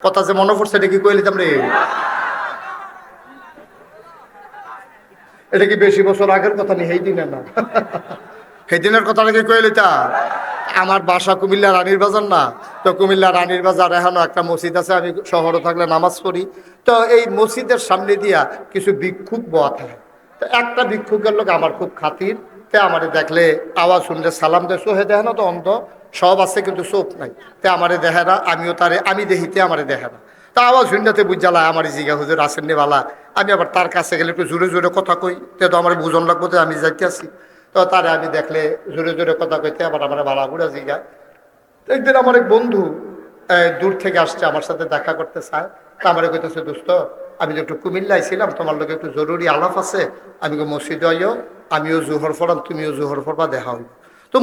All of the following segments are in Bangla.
কথা যে মনে পড়ছে এটা কি কইলে রে? এটা কি বেশি বছর আগের কথা নেই, সেই দিনের না। সেই দিনের কথাটা কি কইলে তা? আমার বাসা কুমিল্লা রানীর বাজার না, তো কুমিল্লা রানীর বাজার এখনো একটা মসজিদ আছে, আমি শহরে থাকলে নামাজ পড়ি। তো এই মসজিদের সামনে দিয়া কিছু ভিক্ষুক বয়া থাকে। তো একটা ভিক্ষুকের লোক আমার খুব খাতির, তে আমারে দেখলে আওয়াজ শুনলে সালাম দেয়, চোখে দেখে না তো অন্ধ, সব আছে কিন্তু চোখ নাই। তে আমারে দেখে না, আমিও তারে আমি দেখিতে আমারে দেখে না। তা আওয়াজ শুনতে বুঝালা আমার জিগা হুজুর আসেননি বালা। আমি আবার তার কাছে গেলে একটু জোরে জোরে কথা কই, তে তো আমার বুঝন লাগবো যে আমি যাইতে আসি। তো তারে আমি দেখলে জোরে জোরে কথা কইতে আবার আমার বালা বুড়া জিগা। একদিন আমার এক বন্ধু দূর থেকে আসছে, আমার সাথে দেখা করতে চায়। তা আমার কইতেছে, দোস্ত আমি যে একটু কুমিল্লায় ছিলাম, তোমার লোক একটু জরুরি আলাপ আছে, আমি মসজিদে আইও, আমিও জোহর পড়াম, তুমিও জোহর পড়বা, দেখা হইব। তো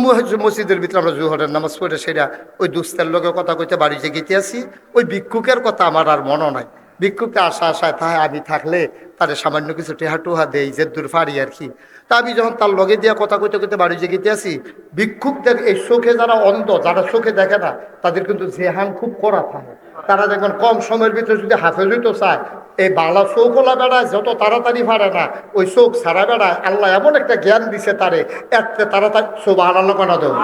মসজিদের ভিতরে আমরা জোহরের নামাজ পড়ে সেটা ওই দুস্তের লোকের কথা কইতে বাড়ি যে গেতে আসি। ওই ভিক্ষুকের কথা আমার আর মনে নাই। ভিক্ষুককে আশায় তাই আমি থাকলে তাদের সামান্য কিছু টেহা টুহা দেই, যে দূর ফাড়ি আর কি। তা আমি যখন তার লগে দিয়া কথা কইতে কইতে বাড়ি যে গেতে আসি, ভিক্ষুকদের এই চোখে যারা অন্ধ, যারা চোখে দেখে না, তাদের কিন্তু জেহান খুব কড়া থাকে। তারা দেখবেন কম সময়ের ভিতরে যদি হাফেজ হইতে চায়, এই বালা চোখওয়ালা বেড়ায় যত তাড়াতাড়ি পারে না, ওই চোখ সারা বেড়ায় আল্লাহ এমন একটা জ্ঞান দিছে তারে, এত তাড়াতাড়ি সুবহানাল্লাহ কনা দেব।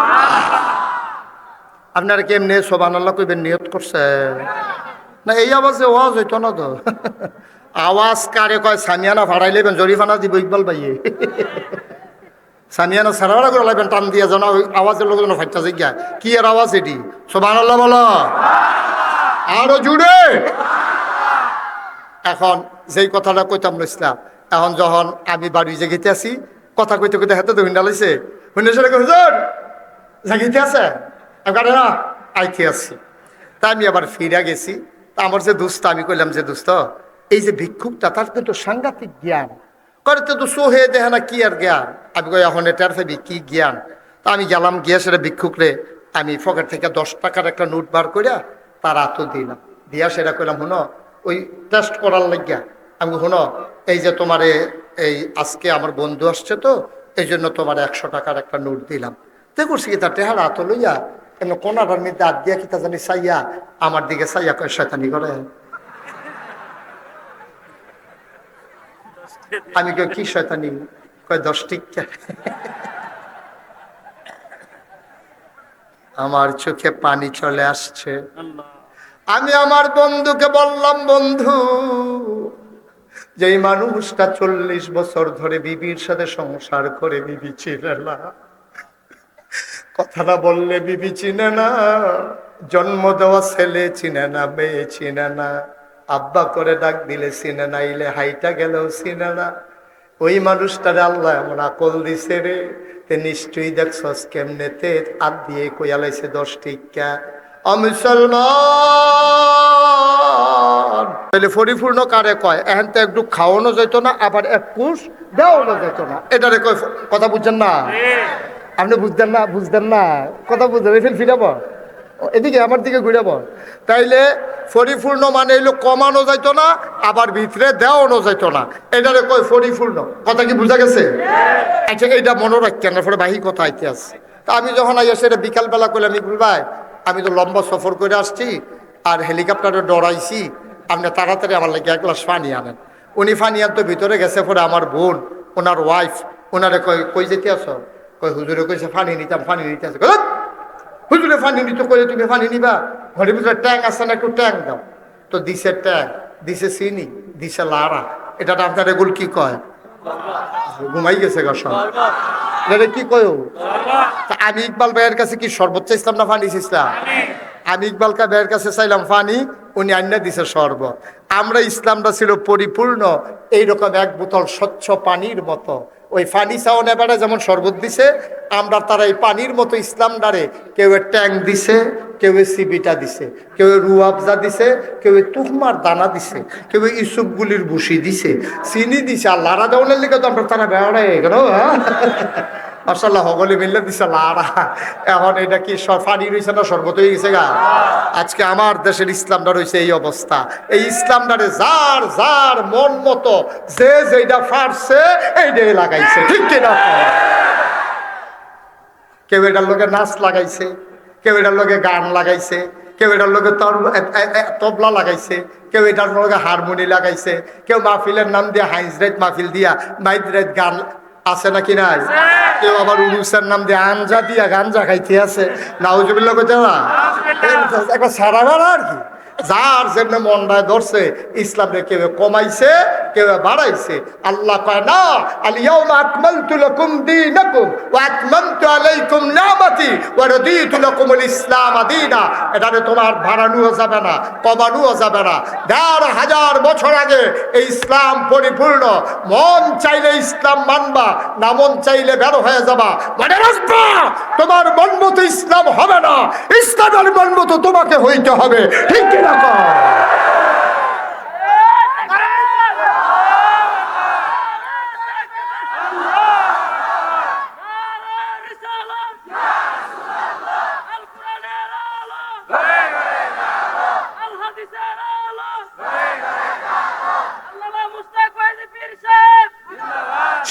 আপনারা কেমনে সুবহানাল্লাহ কইবেন নিয়ত করছে না? এই আওয়াজে ওয়াজ হইতো না তো। আওয়াজ কারে কয় সামিয়ানা ভাড়াই লেবেন, জরিফানা দিব ইকবাল ভাইয়ে। সামিয়ানা সারা ভাড়া করে লাগবেন, টান দিয়ে জানা ওই আওয়াজের লোক যেন ফাইটা জিজ্ঞা কি এর আওয়াজ এটি, সুবহানাল্লাহ বলো আরো জুড়ে। এখন যেই কথাটা কইতাম ইসলাম, এখন যখন আমি বাড়ি জেগেতে আসি, কথা কইতে কইতে হাতে তো হুন্ডা লাইছে, হুন্ডা সেটা হুজুর জাগিতে আছে, আমি না আইতে আসছি। তা আমি আবার ফিরে গেছি। তা আমার যে দুস্থ, আমি কইলাম যে দোস্ত, এই যে ভিক্ষুকটা তার কিন্তু সাংঘাতিক জ্ঞান করে, তো সোহে দেখে না কি আর জ্ঞান। আমি কই এখন এটার ফেবি কি জ্ঞান। তা আমি গেলাম, গিয়ে সেটা ভিক্ষুকরে আমি পকেট থেকে 10 টাকার একটা নোট বার করিয়া তার হাতও দিলাম, দিয়া সেটা কইলাম, শুনো ওই টেস্ট করার লাগিয়া আমি, শুনো এই যে তোমারে এই আজকে আমার বন্ধু আসছে, তো এই জন্য তোমার 100 টাকার একটা নোট দিলাম। তে করছি কি তার টেহার হাত লইয়া এমন কোনাটার মধ্যে হাত দিয়া কি তা জানি চাইয়া আমার দিকে চাইয়া কয় শয়তানি করে। আমি কই কি শয়তানি? কয় 10 টিকা। আমার চোখে পানি চলে আসছে। আমি আমার বন্ধুকে বললাম, বন্ধু যেই মানুষটা 40 বছর ধরে বিবির সাথে সংসার করে, বিবি চিনে না, কথাটা বললে বিবি চিনে না, জন্ম দেওয়া ছেলে চিনে না, মেয়ে চিনে না, আব্বা করে ডাক দিলে চিনে না, ইলে হাইটা গেলেও চিনে না, ওই মানুষটারে আল্লাহ এমন আকল দিছে রে, তে নিশ্চয়ই দেখছস কেমনে তে হাত দিয়ে কইয়ালাইছে 10 টিকা। মুসলমান তাহলে পরিপূর্ণ কারে কয়? এখন তো একটু খাওয়ানো যেত না, আবার এক কুশ দেওয়ানো যেত না, এটারে কয়। কথা বুঝছেন না? আপনি বুঝতেন না, বুঝতেন না, কথা বুঝতেন, ফির ফিরাব এদিকে আমার দিকে ঘুরাব। তাইলে পরিপূর্ণ মানে হইলো কমানো যাইতো না, আবার ভিতরে দেওয়ানো যাইতো না, এটারে কয় পরিপূর্ণ। কথা কি বুঝা গেছে? আচ্ছা এইটা মনে রাখতেন, পরে বাহি কথা আইতে আসছে। তা আমি যখন আইয়া সেটা বিকালবেলা করলাম, ইকবাল ভাই আমি তো লম্বা সফর করে আসছি, আর হেলিকপ্টারে ডরাইছি, আপনি তাড়াতাড়ি আমার লাগে 1 গ্লাস পানি আনেন। উনি পানি আনতো ভিতরে গেছে, পরে আমার বোন ওনার ওয়াইফ ওনারে কই যেতে আসো? কই হুজুরে কইছে পানি নিতাম, পানি নিতে আসো। হুজুরে পানি নিতে কইলে তুমি পানি নিবা? ঘরের ভিতরে ট্যাঙ্ক আছে না, একটু ট্যাঙ্ক দাও। তো দিছে ট্যাঙ্ক, দিছে চিনি, দিছে লাড়া। এটা আপনার এগুলো কি কয়? ঘুমাই গেছে গসা কি কয়? আমি ইকবাল ভাইয়ের কাছে কি সর্বোচ্চ ইসলাম না পানি ইসলাম? আমি ইকবাল ভাইয়ের কাছে চাইলাম পানি, উনি আইনা দিছে শরবত। আমরা ইসলামটা ছিল পরিপূর্ণ এইরকম 1 বোতল স্বচ্ছ পানির মতো। ওই পানি চাওয়া নেবারে যেমন শরবত দিছে, আমরা তারা এই পানির মতো ইসলাম ডারে কেউ ট্যাঙ্ক দিছে, কেউ সিবিটা দিছে, কেউ রুয়াবজা দিছে, কেউ তুহমার দানা দিছে, কেউ ইসুপগুলির ভুসি দিছে, চিনি দিছে। আর লাড়া দেওয়ার লিখে তো আমরা তারা বেড়ায় গেল। মাশাআল্লাহ সকলে মিললে দিছে লাড়া। এখন এটা কি পানি রয়েছে না শরবত হয়ে গেছে গা? আজকে আমার দেশের ইসলামটা রয়েছে এই অবস্থা। এই ইসলামটারে যার যার মন মতো যে যেটা পারছে এইটাই লাগাইছে, ঠিক কিনা? কেউ এটার লোকে নাচ লাগাইছে, কেউ এটার লোকে গান লাগাইছে, কেউ এটার লোকে তবলা লাগাইছে, কেউ এটার লগে হারমোনি লাগাইছে, কেউ মাহফিলের নাম দিয়ে হাইজ রাইত মাহফিল দিয়া মাইদ রাইত গান আছে নাকি নাই, কেউ আবার উরুসের নাম দিয়ে আঞ্জা দিয়া গাঞ্জা খাইতে আছে। নাউজুবিল্লাহ কইতে না, একটা সারা বেড়া আর কি। যার জন্য মন্ডায় ধরছে ইসলামে কেউ কমাইছে কেউ বাড়াইছে। আল্লাহ কয় না, আল-ইয়াউমা আকমালতু লাকুম দীনাকুম ওয়া আতমামতু আলাইকুম নি'মাতি ওয়া রাদিতু লাকুমুল ইসলাম দীনা। এটারে তোমার বাড়ানোও যাবে না, কমানোও যাবে না। ১,৫০০ বছর আগে এই ইসলাম পরিপূর্ণ। মন চাইলে ইসলাম মানবা, না মন চাইলে বের হয়ে যাবা। মনে রাখবা, তোমার মন মতো ইসলাম হবে না, ইসলামের মন মতো তোমাকে হইতে হবে। ঠিক কি না?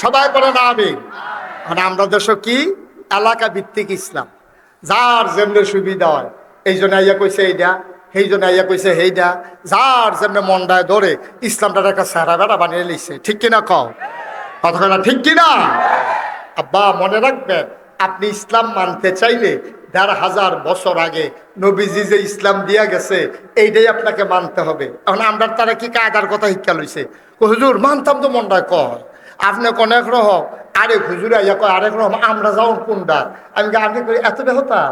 সবাই বলে না আমি। মানে আমরা দেশ কি এলাকা ভিত্তিক ইসলাম, যার যেমন সুবিধা হয় এই জন্য আইয়া কইছে এইটা, সেই জন্য আইয়া কইছে সেইটা, যার যেমন মন্ডায় ধরে ইসলামটার একটা সারা বেড়া বানিয়ে লিখছে। ঠিক কিনা কও? কথা না ঠিক কিনা? আব্বা মনে রাখবেন, আপনি ইসলাম মানতে চাইলে ১,৫০০ বছর আগে নবীজি যে ইসলাম দিয়া গেছে এইটাই আপনাকে মানতে হবে। এখন আমরা তারা কি কায়দার কথা শিক্ষা লইছে, হুজুর মানতাম তো মন্ডায় কয়, আপনি অনেক রকম, আরেক হুজুর আইয়া কয় আরেক রকম, আমরা যাও কোনটা? আমি আপনি করি এত বেহতা,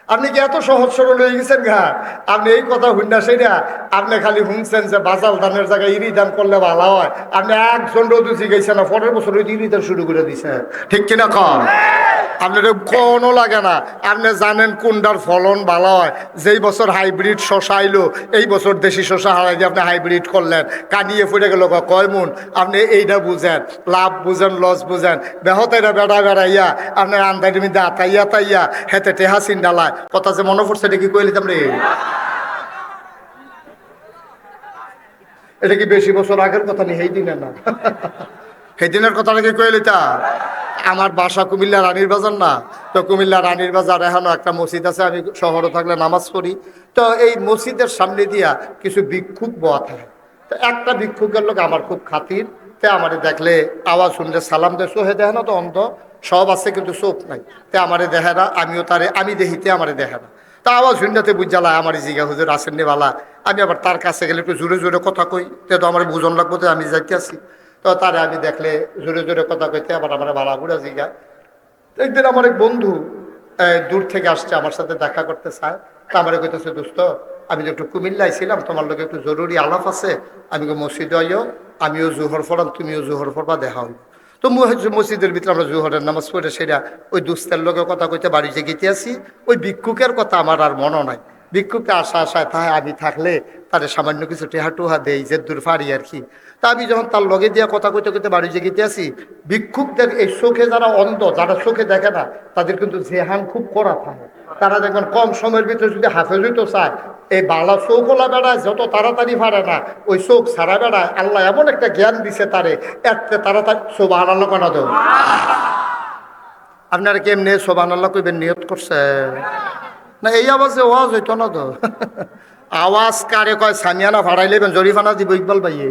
আপনি কি এত সহজ সরল হয়ে গেছেন গা? আপনি এই কথা শুননা সেটা আপনি খালি শুনছেন যে বাজাল ধানের জায়গায় ইরি দান করলে ভালো হয়। আপনি একজন রোদুচি গেছেন না, 15 বছর ইরি দান শুরু করে দিছে। ঠিক কিনা কম? আপনার কোনো লাগে না, আপনি জানেন কোনটার ফলন ভালো হয়। যেই বছর হাইব্রিড শশা আইলো, এই বছর দেশি শশা হারাই দিয়ে আপনি হাইব্রিড করলেন, কানিয়ে ফুটে গেল কয় মন। আপনি এইটা বুঝেন, লাভ বুঝেন, লস বুঝেন। বেহতেরা বেড়া বেড়াইয়া আপনার আন্দাজের মধ্যে আতাইয়া তাইয়া হেতে টেহা চিন্ডালায়। কথা যে মনে পড়ছে এটা কি কইলিতাম রে? এটা কি বেশি বছর আগের কথা নেই, সেই দিনের না, সেই দিনের কথাটা কি কইলিতা? আমার বাসা কুমিল্লা রানীর বাজার না, তো কুমিল্লা রানীর বাজার এখনো একটা মসজিদ আছে, আমি শহরে থাকলে নামাজ পড়ি। তো এই মসজিদের সামনে দিয়া কিছু ভিক্ষুক বয়া থাকে। তো একটা ভিক্ষুকের লোক আমার খুব খাতির, তে আমারে দেখলে আওয়াজ শুনলে সালাম দেয়। চোখে দেখে না তো, অন্ধ সব আছে কিন্তু চোখ নাই। তে আমারে দেখে না, আমিও তারে আমি দেখিতে আমারে দেখে না। তা আওয়াজ শুনতে বুঝালা আমার জিগা হুজুর আসেননি বালা। আমি আবার তার কাছে গেলে একটু জোরে জোরে কথা কই, তে তো আমার বুঝন লাগবো তো আমি যাইতে আসি। তো তারে আমি দেখলে জোরে জোরে কথা কইতে আবার আমার বালা বুড়া জিগা। একদিন আমার এক বন্ধু দূর থেকে আসছে, আমার সাথে দেখা করতে চায়। তা আমার কইতেছে, দোস্ত আমি যে একটু কুমিল্লায় ছিলাম, তোমার লোক একটু জরুরি আলাপ আছে। আমি মসজিদে আইও, আমিও জোহর পড়াম, তুমিও জোহর পড়বা, দেখা হইব। তো মসজিদের ভিতরে আমরা জোহরের নামাজ পড়ে সেটা ওই দুস্তের লোকের কথা কইতে বাড়িতে গেতে আসি। ওই ভিক্ষুকের কথা আমার আর মনে নাই। ভিক্ষুককে আশায় তাই আমি থাকলে তাদের সামান্য কিছু টেহা টুহা দেই, যে দূর পারি আর কি। তা আমি যখন তার লগে দিয়া কথা কইতে কইতে বাড়ি জেগেতে আসি, ভিক্ষুকদের এই চোখে যারা অন্ধ, যারা চোখে দেখে না, তাদের কিন্তু জেহান খুব করা থাকে। তারা দেখবেন কম সময়ের ভিতরে যদি হাফেজ হইতে চায়, এই বালা চোখওয়ালা বেড়ায় যত তাড়াতাড়ি পারে না, ওই চোখ সারা বেড়ায় আল্লাহ এমন একটা জ্ঞান দিছে তারে, এতে তাড়াতাড়ি সুবহানাল্লাহ কেন দেব। আপনারা কেমনে সুবহানাল্লাহ কইবেন নিয়ত করছে না? এই আওয়াজে ওয়াজ হইতো না তো। আওয়াজ কারে কয় সামিয়ানা ভাড়াই লেবেন, জরিফানা দিব ইকবাল ভাইয়ে।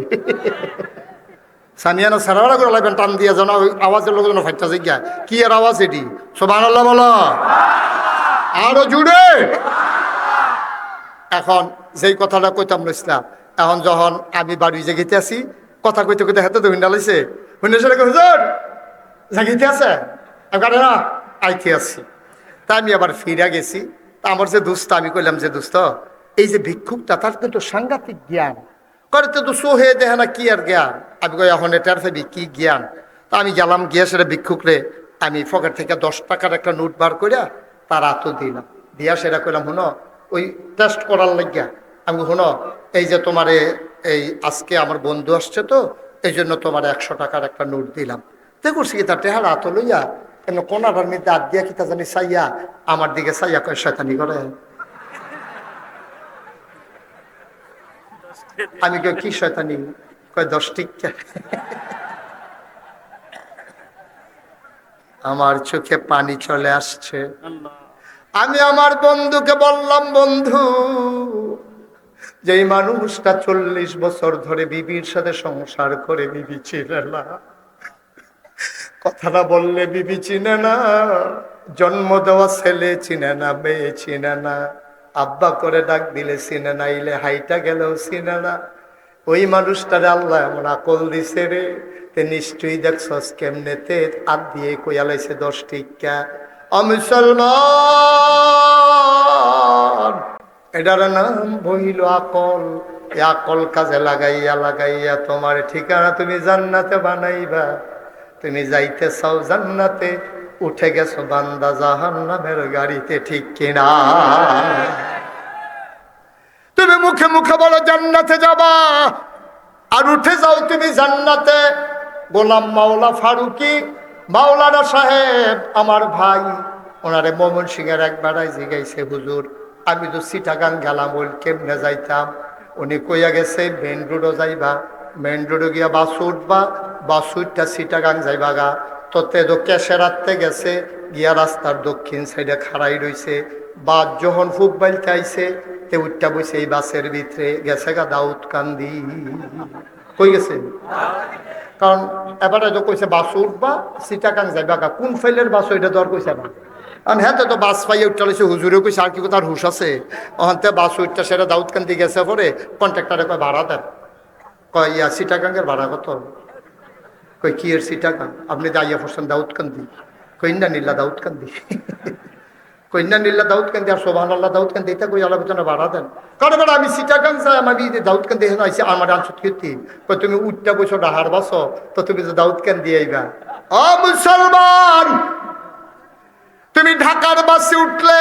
সামিয়ানা সারা করে লাগবেন টান দিয়ে, যেন ওই আওয়াজের লোক যেন ফাইটা জিজ্ঞা কি আর আওয়াজ এটি। সুবহানাল্লাহ বলো আরো জুড়ে। এখন যেই কথাটা কইতাম ইসলাম, এখন যখন আমি বাড়ি জাগিতে আছি, কথা কইতে কইতে হাতে তো হুন্ডা লাইছে, হুন্ডা সেটা হুজুর জাগিতে আছে না, আইতে আছি। তা আমি আবার ফিরা গেছি। তা আমার যে দুস্থ, আমি কইলাম যে দোস্ত, এই যে ভিক্ষুকটা তার কিন্তু সাংঘাতিক জ্ঞান করে, তো সোহে দেখে না কি আর জ্ঞান। আমি কই এখন এটার ফেবি কি জ্ঞান। তা আমি গেলাম, গিয়ে সেটা ভিক্ষুকরে আমি পকেট থেকে 10 টাকার একটা নোট বার করিয়া তার হাতও দিলাম। দিয়া সেটা কইলাম, শুনো ওই টেস্ট করার লাগিয়া আমি, শুনো এই যে তোমারে এই আজকে আমার বন্ধু আসছে, তো এই জন্য তোমার 100 টাকার একটা নোট দিলাম। দেখছি কি তার টেহার হাত লইয়া কেন কোনাটার মধ্যে হাত দিয়া কি তা জানি চাইয়া আমার দিকে চাইয়া কয় শয়তানি করে। আমি কই কি শয়তানি? কয় 10 টিকা। আমার চোখে পানি চলে আসছে। আমি আমার বন্ধুকে বললাম, বন্ধু, যেই মানুষটা 40 বছর ধরে বিবির সাথে সংসার করে বিবি চিনে না, কথাটা বললে বিবি চিনে না, জন্ম দেওয়া ছেলে চিনে না, মেয়ে চিনে না, আব্বা করে ডাক দিলে চিনে না, ইলে হাইটা গেলেও চিনে না, ওই মানুষটারে আল্লাহ এমন আকল দিছে রে, তে নিশ্চয়ই দেখছস কেমনে তে আর দিয়ে কইয়ালাইছে 10 টিকা। মুসলমান, এটার নাম বহিল আকল। এই আকল কাজে লাগাইয়া লাগাইয়া তোমার ঠিকানা তুমি জান্নাতে বানাইবা। তুমি যাইতে চাও জান্নাতে, উঠে গেছো বান্দা জাহান্নামের গাড়িতে, ঠিক কিনা? তুমি মুখে মুখে বলো জান্নাতে যাবা, আর উঠে যাও তুমি জান্নাতে। গোলাম মাওলা ফারুকি মাওলানা সাহেব আমার ভাই, ওনারে ময়মনসিংহের এক বেড়ায় জিগাইছে, হুজুর আমি তো চিটাগাং গেলাম, ওই কেমনে যাইতাম? উনি কইয়া গেছে মেন রোডও যাইবা, মেন রোডে গিয়া বাস উঠবা, বাস উঠটা চিটাগাং যাইবা গা। তোতে তো ক্যাশে রাখতে গেছে, গিয়া রাস্তার দক্ষিণ সাইডে খাড়াই রইছে, বাস যখন ফুক বাইলতে আইছে তে উঠটা বইছে এই বাসের ভিতরে, গেছে গা দাউদকান্দি। কই গেছে? কারণ এবারে তো কইছে বাস উঠবা চিটাগাং যাইবা গা, কোন ফাইলের বাস ওইটা দর কইছে না। কারণ হ্যাঁ তো বাস পাইয়া উঠতে লাইছে, হুজুরে কইছে আর কি তার হুশ আছে, ওখানতে বাস উঠটা সেটা দাউদকান্দি গেছে, পরে কন্ট্রাক্টরে কয় ভাড়া দেন, কয় ইয়া চিটাগাংয়ের ভাড়া কত? কই কি এর চিটাগাং? আপনি যাইয়া পড়ছেন দাউদকান্দি, কন্যা নীলা দাউদকান্দি, কন্যা নীলা দাউদকান্দি আর সোভানাল্লাহ দাউদকান্দি, এটা কই আলোচনা ভাড়া দেন। কারণ বেটা আমি চিটাগাং যাই, আমি দাউদকান্দি এখানে আইসি, আমার আনসুত কীর্তি কই তুমি উঠটা বসো ডাহার বাসো, তো তুমি তো দাউদকান্দি আইবা। ও মুসলমান, তুমি ঢাকার বাসে উঠলে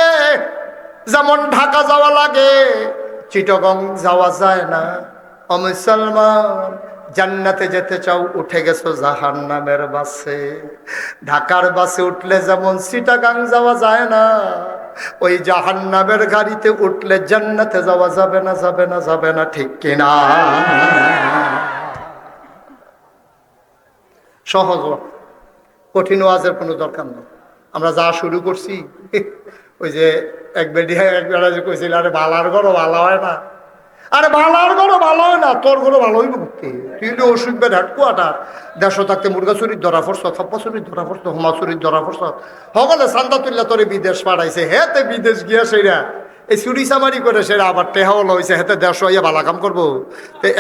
যেমন ঢাকা যাওয়া লাগে, চিটাগং যাওয়া যায় না। ও মুসলমান, জান্নাতে যেতে চাও, উঠে গেছো জাহান্নামের বাসে। ঢাকার বাসে উঠলে যেমন চিটাগাং যাওয়া যায় না, ওই জাহান্নামের গাড়িতে উঠলে জান্নাতে যাওয়া যাবে না, যাবে না, যাবে না, ঠিক কিনা? সহজ, কঠিন ওয়াজের কোনো দরকার নেই। আমরা যা শুরু করছি, ওই যে একবার যে কইছিল, আরে ভালার ঘরও ভালো হয় না, আরে ভালার ঘরও ভালো হয় না, তোর ঘরও ভালো হইব করতে। তুই তো অসুখ বেদ হেডকোয়ার্টার, দেশ থাকতে মুরগা চুরির ধরা পড়ছ, থপ্পা চুরির ধরা পড়ছ, হোমা চুরির ধরা পড়ছ, সকলে চান্দা তুল্লা তোরে বিদেশ পাঠাইছে, হেতে বিদেশ গিয়া সেইরা এই চুরি চামারি করে সেরা আবার টেহাও লইছে, হেতে দেশ হইয়া ভালা কাম করবো।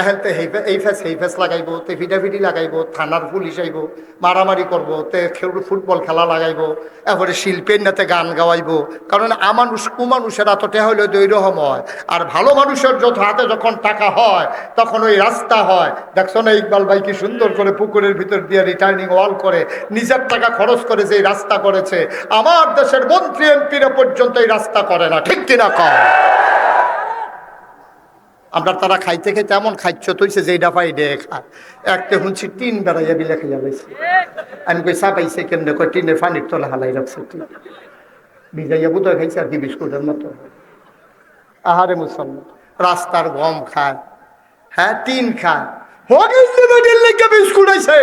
এহেনতে এই ফেস সেই ফেস লাগাইবো, তে ফিটাফিটি লাগাইবো, থানার পুলিশ আইব, মারামারি করবো, তে ফুটবল খেলা লাগাইবো, এরপরে শিল্পের নাতে গান গাওয়াইবো। কারণ আমানুষ কুমানুষের এত টেহা হইলে দৈরহম হয়, আর ভালো মানুষের যত হাতে যখন টাকা হয় তখন ওই রাস্তা হয়। দেখছো না ইকবাল ভাই কি সুন্দর করে পুকুরের ভিতর দিয়ে রিটার্নিং ওয়াল করে নিজের টাকা খরচ করে যে রাস্তা করেছে। আমার দেশের মন্ত্রী এমপিরা পর্যন্ত এই রাস্তা করে না, ঠিক কিনা? আমরা তারা খাইতে খাইতে এমন খাইছ তৈছে যে ডাফাই ডে খায়, একটা শুনছি 3 বেড়াইয়া বিলে খাইয়া লাইছে। আমি কই চাপাইছে কেমনে? কয় টিনের পানির তলে হালাই রাখছে, ভিজাইয়া বুধয় খাইছে আর কি বিস্কুটের মতো। আহারে মুসলমান, রাস্তার গম খায়, হ্যাঁ 3 খায়, বিস্কুট আছে,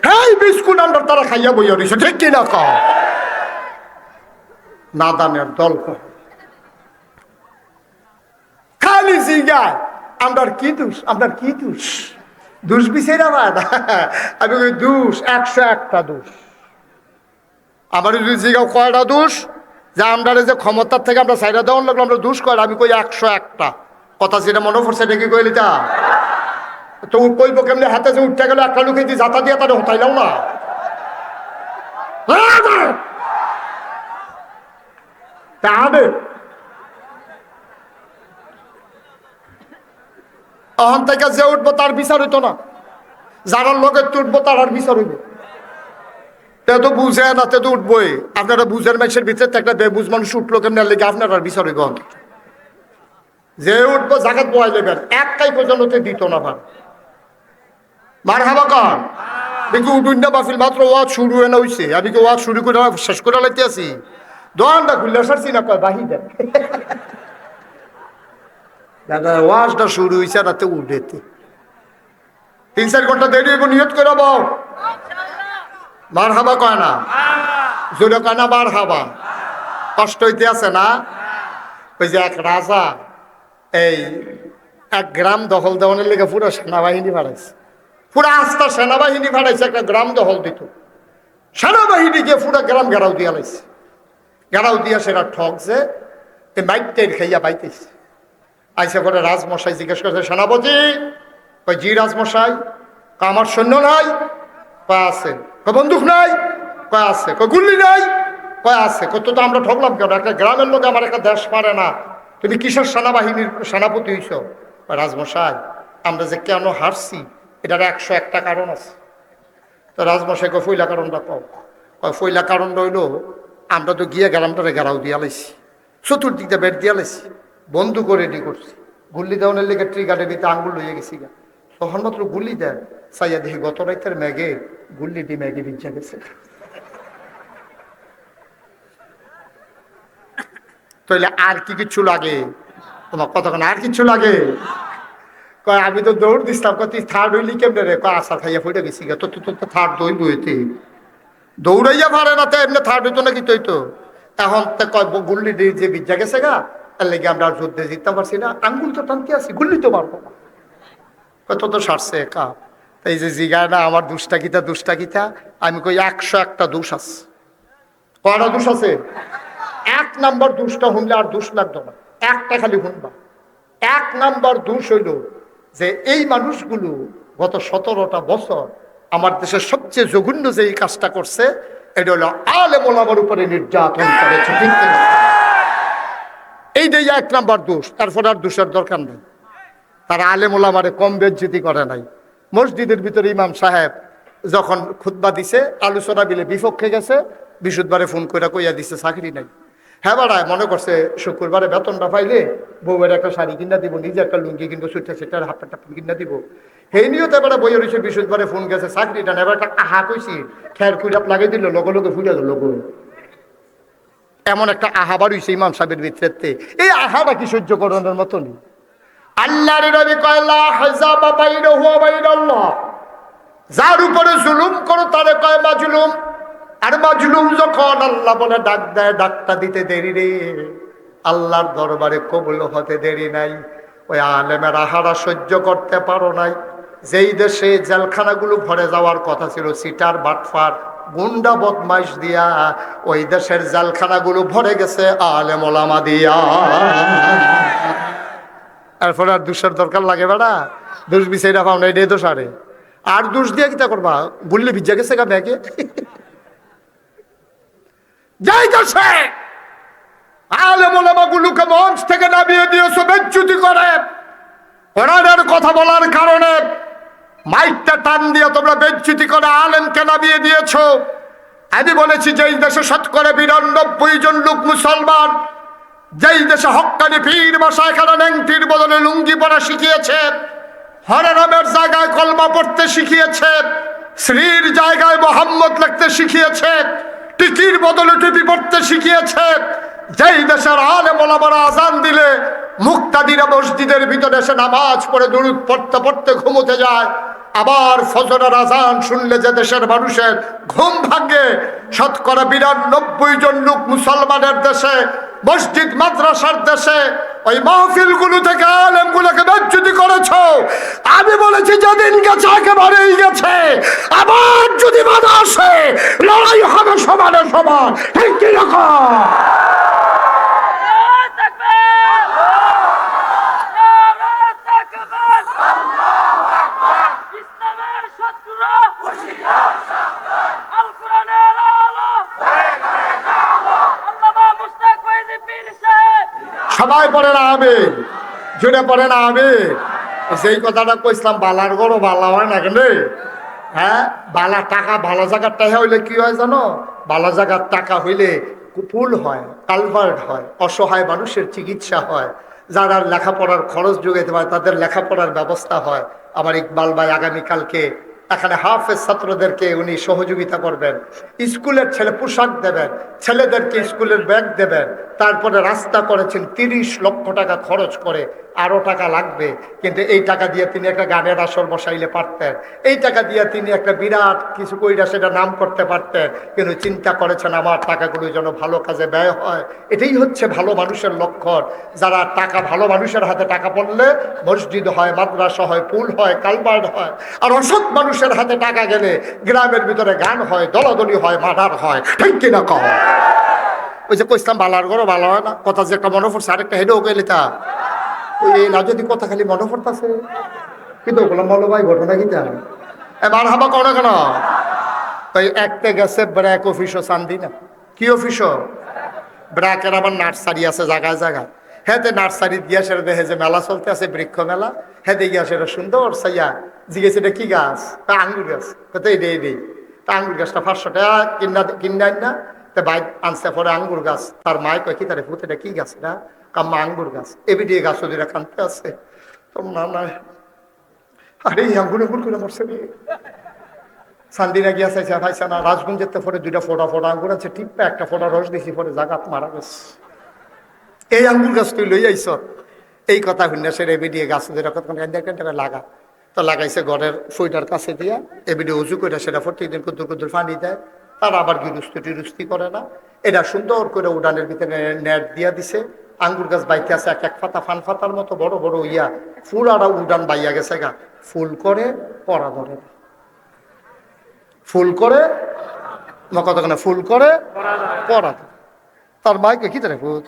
হ্যাঁ বিস্কুট আমরা তারা খাইয়া বইয়া রয়েছে, ঠিক কিনা? নাদানের দল খালি জিগায় আমরার কি দোষ, আমরার কি দোষ? দোষ বিচার আমার, আমি ওই দোষ 101টা দোষ। আমার যদি জিগাও কয়টা দোষ, যে আমরা যে ক্ষমতার থেকে আমরা সাইডা দেওয়ার লাগলো, আমরা দোষ কয়, আমি কই 101টা। কথা যেটা মনে পড়ছে দেখি কইলি তা তো কইব কেমনি? হাতে যে উঠতে গেল একটা লোকে দিয়ে যাতা দিয়ে তাদের হতাইলাও না, তাহলে অহন থেকে যে উঠবো তার বিচার হইতো না, যারা লোকে উঠবো তার আর বিচার হইব। তে তো বুঝে না, তে তো উঠবোই। আপনারা বুঝের মানুষের ভিতরে একটা বেবুঝ মানুষ উঠলো কেমন লেগে আপনার আর বিচার হইব। যে উঠবো জাগাত বয়াই দেবেন, একটাই পর্যন্ত দিত না ভার মার হাবা কর দেখি উঠুন না বাফিল, মাত্র ওয়াজ শুরু হয়ে না হইছে, আমি কি ওয়াজ শুরু করে শেষ করে লাইতে আছি, দোকানটা খুললে সারছি না, কয় বাহি দেন। দাদা ওয়াজটা শুরু হয়েছে রাতে উঠেতে 3-4 ঘন্টা দেরি হইব, নিয়ত করে বল মার হাবা কয় না, জোরে কয় না মার হাবা। কষ্ট হইতে আছে না? ওই যে এক রাজা এই এক গ্রাম দখল দেওয়ানের লেগে পুরো সেনাবাহিনী ভাড়াইছে, পুরো আস্থা সেনাবাহিনী ভাড়াইছে, একটা গ্রাম দখল দিত। সেনাবাহিনী গিয়ে পুরো গ্রাম ঘেরাও দিয়া লাইছে, ঘেরাও দিয়া সেটা ঠকছে, মাইক টের খাইয়া পাইতেছে। আইসা করে রাজমশাই জিজ্ঞেস করছে, সেনাপতি? কয় জি রাজমশাই। আমার সৈন্য নাই? কয় আছে। কয় বন্দুক নাই? কয় আছে। কয় গুল্লি নাই? কয় আছে। কত তো আমরা ঠকলাম কেন? একটা গ্রামের লোক আমার একটা দেশ পারে না, তুমি কিসের সেনাবাহিনীর সেনাপতি হইছ? রাজমশাই আমরা যে কেন হারছি এটার 101টা কারণ আছে। তো রাজমশাই কয় ফইলা কারণটা কও। কয় ফইলা কারণ রইল, আমরা তো গিয়ে গ্রামটারে ঘেরাও দিয়া লাইছি, চতুর্দিকটা বেড দিয়া লাইছি, বন্দুক রেডি করছি, গুল্লি দেওয়ানের লেগে ট্রিগারের ভিতরে আঙ্গুল লইয়া গেছি গা। তখন মাত্র গুল্লি দেয়, চাইয়া দেখি গত রাইতের ম্যাগে গুল্লিটি ম্যাগে ভিজা গেছে। তাইলে আর কি কিছু লাগে? তোমার কতক্ষণ আর কিছু লাগে? কয় আমি তো দৌড় দিছিলাম। কত থার্ড হইলি কেমনে রে? কয় আশা খাইয়া ফুটে গেছি গা। তো তো থার্ড দই বইতে দৌড়াইয়া পারে না, তো এমনি থার্ড হইতো নাকি? তুই তো এখন তো কয় গুল্লি যে ভিজা গেছে গা, তার লেগে আমরা যুদ্ধে জিততে পারছি না, আঙ্গুল তো টানতে আছি, গুল্লি তো পারবো না। কত তো সারছে একা। এই যে জিগায় না আমার দুষ্টা কিতা দুষ্টা কিতা, আমি কই 101টা দোষ আছে। কয়টা দোষ আছে? 1 নাম্বার দোষটা শুনলে আর দোষ লাগতো না, একটা খালি শুনবা। 1 নাম্বার দোষ হইল যে এই মানুষগুলো গত 17টা বছর আমার দেশের সবচেয়ে জঘন্য যে এই কাজটা করছে, এটা হলো আলেম ওলামার উপরে নির্যাতন করেছে। ঠিক কিনা? এইটাই 1 নাম্বার দোষ। তারপর আর দোষের দরকার নেই। তারা আলেম ওলামারে কম বেজ্জতি করে নাই। মসজিদের ভিতরে ইমাম সাহেব যখন খুতবা দিছে, আলোচনা বিলে বিপক্ষে গেছে, বৃহস্পতিবারে ফোন করে কইয়া দিছে চাকরি নাই। হ্যাঁ বাড়ায় মনে করছে শুক্রবারে বেতনটা পাইলে বউয়ের একটা শাড়ি কিনা দিব, নিজে একটা লুঙ্গি কিনবো, সুইটা সেটার হাফ টাপ কিনা দিব। সেই নিয়েও এবারে বইয়ের হয়েছে, বৃহস্পতিবারে ফোন গেছে চাকরিটা না। এবার একটা আহা কইছি, খেয়ার কুইরাপ লাগিয়ে দিল, লগে লগে ফুলে গেল। এমন একটা আহাবার হইছে ইমাম সাহেবের ভিতরে। এই আহাটা কি সহ্য করানোর মতো নেই। আল্লাহর নবী কয় লা হাযাবা বাইনাহু ওয়া বাইনাল্লাহ, যার উপরে জুলুম করো তারে কয় মাজলুম। আর মাজলুম যখন আল্লাহ বলে ডাক দেয়, ডাকটা দিতে দেরি রে, আল্লাহর দরবারে কবুল হতে দেরি নাই। ওই আলেমের আহারা সহ্য করতে পারো নাই। যেই দেশে জেলখানাগুলো ভরে যাওয়ার কথা ছিল সিটার বাটফার গুন্ডা বদমাইশ দিয়া, ওই দেশের জেলখানাগুলো ভরে গেছে আলেম ওলামা দিয়া। এরপরে আর দোষের দরকার লাগে বেড়া? দোষ বিচাইরা পাও না, এটাই দোষ। আরে আর দোষ দিয়ে কিতা করবা? গুল্লি ভিজা গেছে গা ব্যাগে। যাই দেশে আলেম ওলামাগুলোকে মঞ্চ থেকে নামিয়ে দিয়েছো বেজ্জতি করে, কোরআনের কথা বলার কারণে মাইকটা টান দিয়ে তোমরা বেজ্জতি করে আলেমকে নামিয়ে দিয়েছো। আমি বলেছি যেই দেশে ৯৯ জন লোক মুসলমান, যেই দেশে হক্কানি পীর মশাই এখানে নেংটির বদলে লুঙ্গি পরা শিখিয়েছে, হরেরামের জায়গায় কলমা পড়তে শিখিয়েছে, শ্রীর জায়গায় মোহাম্মদ লিখতে শিখিয়েছে, টিকির বদলে টুপি পড়তে শিখিয়েছে, যেই দেশের আলেম ওলামারা আজান দিলে মুক্তাদিরা মসজিদের ভিতরে এসে নামাজ পড়ে দুরূদ পড়তে পড়তে ঘুমোতে যায়, আবার ফজরের আজান শুনলে যে দেশের মানুষের ঘুম ভাঙে, ৯৯ জন লোক মুসলমানের দেশে, মসজিদ মাদ্রাসার দেশে, ওই মাহফিলগুলো থেকে আলেমগুলোকে বেজ্জতি করেছো। আমি বলেছি যেদিন গেছে একেবারেই গেছে, আবার যদি বাধা আসে লড়াই হবে সমানে সমান। ঠিক কি রকম? সবাই পড়ে না আমিন, জুড়ে পড়ে না আমিন। সেই কথাটা কইছিলাম, বালার গরো বালা হয় না কেন? হ্যাঁ, বালা টাকা ভালো জায়গার টাকা হইলে কি হয় জানো? ভালো জায়গার টাকা হইলে পুল হয়, কালভার্ট হয়, অসহায় মানুষের চিকিৎসা হয়, যারা লেখাপড়ার খরচ যোগাইতে পারে তাদের লেখাপড়ার ব্যবস্থা হয়। আমার ইকবাল ভাই আগামীকালকে এখানে হাফেজ ছাত্রদেরকে উনি সহযোগিতা করবেন, স্কুলের ছেলে পোশাক দেবেন, ছেলেদেরকে স্কুলের ব্যাগ দেবেন, তারপরে রাস্তা করেছেন 30 লক্ষ টাকা খরচ করে, আরও টাকা লাগবে, কিন্তু এই টাকা দিয়ে তিনি একটা গানের আসর বসাইলে পারতেন, এই টাকা দিয়ে তিনি একটা বিরাট কিছু কইরা সেটা নাম করতে পারতেন, কিন্তু চিন্তা করেছেন আমার টাকাগুলো যেন ভালো কাজে ব্যয় হয়। এটাই হচ্ছে ভালো মানুষের লক্ষণ। যারা টাকা, ভালো মানুষের হাতে টাকা পড়লে মসজিদ হয়, মাদ্রাসা হয়, পুল হয়, কালভার্ট হয়। আর অসৎ মানুষের হাতে টাকা গেলে গ্রামের ভিতরে গান হয়, দলাদলি হয়, মার্ডার হয়। ঠিক কিনা কহ? ওই যে কইতাম বালার ঘরও ভালো হয় না, কথা যে একটা মনে পড়ছে, আরেকটা হেডেও গেলে তা ওই না যদি কথা খালি মনে পড়তেছে, কিন্তু ওগুলো মলো ভাই ঘটনা কি জান এবার হাবা করো কেন? ওই একটা গেছে ব্র্যাক অফিসও চান্দি না, কি অফিসও? ব্র্যাকের আবার নার্সারি আছে জায়গায় জায়গায়। হ্যাঁ, নার্সারি গিয়া সেটা দেখে যে মেলা চলতে আছে, বৃক্ষ মেলা। হ্যাঁ, গিয়া সেটা সুন্দর সাইয়া জিজ্ঞেস এটা কি গাছ? আঙ্গুর গাছ। কোথায় এই তা আঙ্গুর গাছটা 500 টাকা কিনা না। তা বাইক আনছে পরে আঙ্গুর গাছ। তার মায় কয় কি তারে পুত এটা কি গাছ? না কাম্মা আঙ্গুর গাছ। এবি দিয়ে গাছ ওদিকে কানতে আছে। তো না না, আরে আঙ্গুর আঙ্গুর করে মরছে রে। সান্দিনা গিয়া চাইছে, পাইছে না। রাজগঞ্জের পরে 2টা ফোটা আঙ্গুর আছে, টিপে একটা ফোটা রস দিছি, পরে জাগাত মারা গেছে। এই আঙ্গুর গাছ তুই লই আইস, এই কথা শুনে সে এবিডিয়ে গাছ লাগা। তো লাগাইছে ঘরের ফুইটার কাছে দিয়া, এবিডি উজু করে সেটা প্রত্যেকদিন কুদ্দুর কুদ্দুর পানি দেয়। তারা আবার গিরুস্তি টিরুস্তি করে না। এটা সুন্দর করে উড়ানের ভিতরে নেট দিয়া দিছে। আঙ্গুর গাছ বাইতে আছে এক এক পাতা, ফান পাতার মতো বড় বড় ইয়া ফুল। আর উড়ান বাইয়া গেছে গা, ফুল করে পড়া ধরে না, ফুল করে কতক্ষণে ফুল করে পড়া। তার মাইকে কি তারে ভূত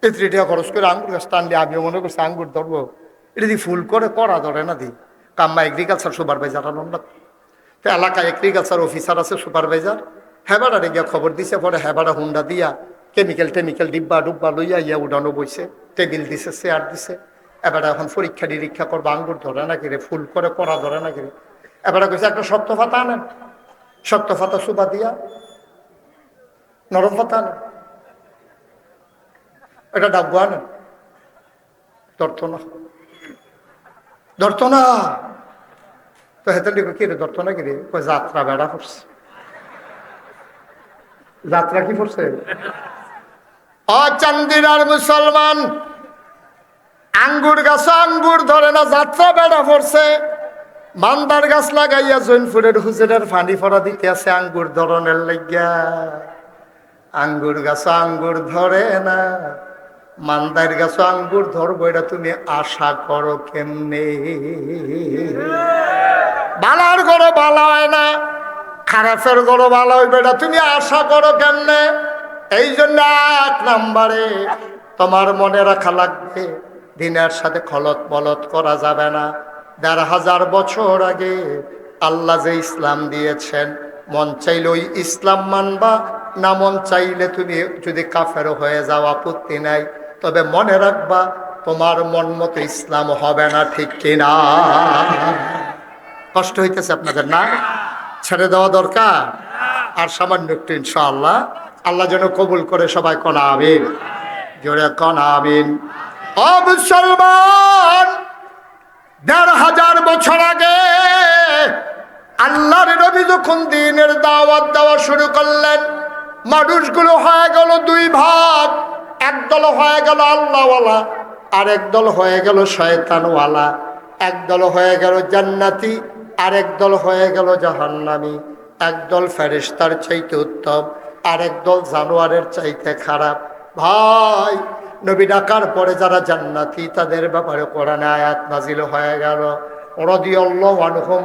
এত্রি টাকা খরচ করে আঙ্গুর গাছ টানলে, আমিও মনে করছি আঙ্গুর ধরবো, এটা দিয়ে ফুল করে করা ধরে না দি। কাম্মা এগ্রিকালচার সুপারভাইজার আনন্দ, তো এলাকায় এগ্রিকালচার অফিসার আছে সুপারভাইজার। হেবাডারে গিয়া খবর দিছে, পরে হেবাডা হুন্ডা দিয়া কেমিক্যাল ডিব্বা ডুব্বা লইয়া ইয়া উড়ানো বইছে, টেবিল দিছে, চেয়ার দিছে। এবার এখন পরীক্ষা নিরীক্ষা করবো, আঙ্গুর ধরে না কিরে, ফুল করে করা ধরে না কিরে। এবার কইছে একটা শক্ত ফাতা আনেন, শক্ত ফাতা সুবা দিয়া, নরম ফাতা আনেন, এটা ডাব্বু আনেন। ধরতো না। তো হেতেন কি রে ধরতো না কিরে? যাত্রা বেড়া পড়ছে। যাত্রা কি পড়ছে? চান্দিনার মুসলমান, আঙ্গুর গাছ আঙ্গুর ধরে না, যাত্রা বেড়া পড়ছে। মান্দার গাছ লাগাইয়া জৈনপুরের হুজুরের ফানি ফরা দিতে আছে আঙ্গুর ধরনের লাগিয়া। আঙ্গুর গাছ আঙ্গুর ধরে না, মান্দার গাছ আঙ্গুর ধরবো, এটা তুমি আশা করো কেমনে? বালার গড়ো বালা হয় না, খারাপের গড়ো বালা হইবে, এটা তুমি আশা করো কেমনে? এই জন্য 1 নম্বরে তোমার মনে রাখা লাগবে, দিনের সাথে খলত মলত করা যাবে না। 1500 বছর আগে আল্লাহ যে ইসলাম দিয়েছেন, মন চাইলে ওই ইসলাম মানবা, না মন চাইলে তুমি যদি কাফের হয়ে যাও আপত্তি নাই। তবে মনে রাখবা তোমার মন মতো ইসলাম হবে না, ঠিক কিনা? কষ্ট হইতেছে আপনাদের না? ছেড়ে দেওয়া দরকার। আর সামান্য একটু ইনশাআল্লাহ, আল্লাহ যেন কবুল করে। সবাই কোন আমিন, জোরে কোন আমিন। ও মুসলমান, 1500 বছর আগে আল্লাহর নবী যখন দ্বীনের দাওয়াত দেওয়া শুরু করলেন, মানুষগুলো হয়ে গেল 2 ভাগ। একদল হয়ে গেল আল্লাহওয়ালা, আর একদল হয়ে গেল শয়তানওয়ালা। একদল হয়ে গেল জান্নাতি, আর একদল হয়ে গেল জাহান্নামী। একদল ফেরেশতার চাইতে উত্তম, আর একদল জানোয়ারের চাইতে খারাপ। ভাই, নবী ডাকার পরে যারা জান্নাতি, তাদের ব্যাপারে কোরআনে আয়াত নাজিল হয়ে গেল, রাদিয়াল্লাহু আনহুম।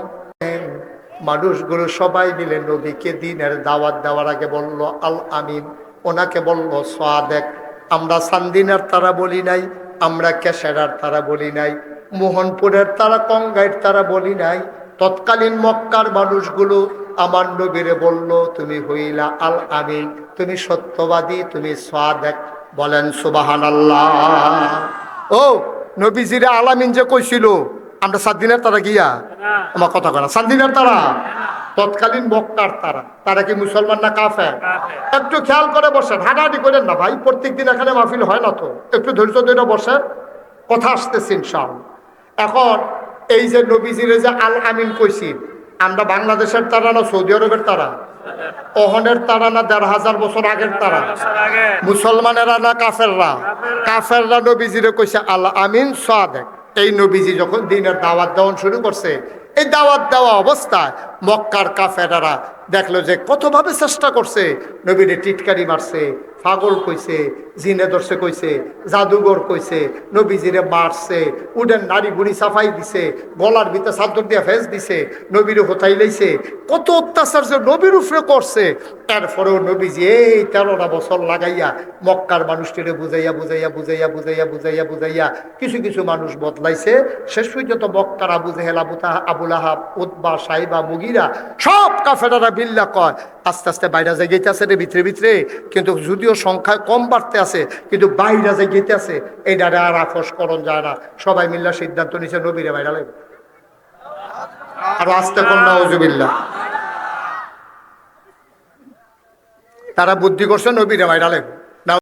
মানুষগুলো সবাই মিলে নবীকে দ্বীনের দাওয়াত দেওয়ার আগে বলল আল আমিন, ওনাকে বলল সাদেক। আমরা সান্দিনার তারা বলি নাই, আমরা কেশারার তারা বলি নাই, মোহনপুরের তারা, কঙ্গাইয়ের তারা বলি নাই। তৎকালীন মক্কার মানুষগুলো আমার নবীরে বলল, তুমি হইলা আল আমিন, তুমি সত্যবাদী, তুমি সাদেক। বলেন সুবহানাল্লাহ। ও নবীজিরে আল আমিন যে কইছিল, আমরা 7 দিনের তারা গিয়া আমার কথা কয় না, 7 দিনের তারা তৎকালীন মক্কার তারা। তারা কি মুসলমান না কাফের? একটু খেয়াল করে বসেন, হাঁটাহাঁটি করেন না ভাই, প্রত্যেকদিন এখানে মাহফিল হয় না তো, একটু ধৈর্য ধরে বসেন, কথা আসতেছে ইনশাআল্লাহ। এখন এই যে নবীজিরে যে আল আমিন কইছি, আমরা বাংলাদেশের তারা না সৌদি আরবের তারা? ওহনের তারা না ১,৫০০ বছর আগের তারা? মুসলমানেরা না কাফেররা? কাফেররা নবীজিরে কইছে আল্লাহ আমিন সাদেক। এই নবীজি যখন দিনের দাওয়াত দেওয়া শুরু করছে, এই দাওয়াত দেওয়া অবস্থায় মক্কার কাফেররা দেখলো যে কতভাবে চেষ্টা করছে, নবীরে টিটকারি মারছে, পাগল কইছে, জিনে ধরছে কইছে, জাদুঘর কইছে, নবীজিরে মারছে, উডেন নারী বুড়ি সাফাই দিছে, গলার ভিতরে চাদর দিয়ে ফেস দিছে, নবীরে হোতাই লাইছে, কত অত্যাচার যে নবীর উপরে করছে। এরপরেও নবীজি এই 13টা বছর লাগাইয়া মক্কার মানুষটিরে বুঝাইয়া বুঝাইয়া বুঝাইয়া বুঝাইয়া বুঝাইয়া বুঝাইয়া কিছু কিছু মানুষ বদলাইছে। শেষ পর্যন্ত মক্কার আবু জেহেল, আবুল আহাব, উতবা, সাইবা, মুগিরা সব কাফেরারা বিল্লা কয় আস্তে আস্তে বাইরে যাই গেইতেছে রে ভিতরে ভিতরে, কিন্তু যদিও সংখ্যায় কম বাড়তে আছে কিন্তু বাইরে যাই গেইতে আছে, এইটারে আর আপোষ করণ যায় না। সবাই মিল্লা সিদ্ধান্ত নিছে নবীরে বাইরে লাগবে। আর আস্তে কন্যা ওজুবিল্লা তারা বুদ্ধি করছে নবীরে বাইরে লাগবে।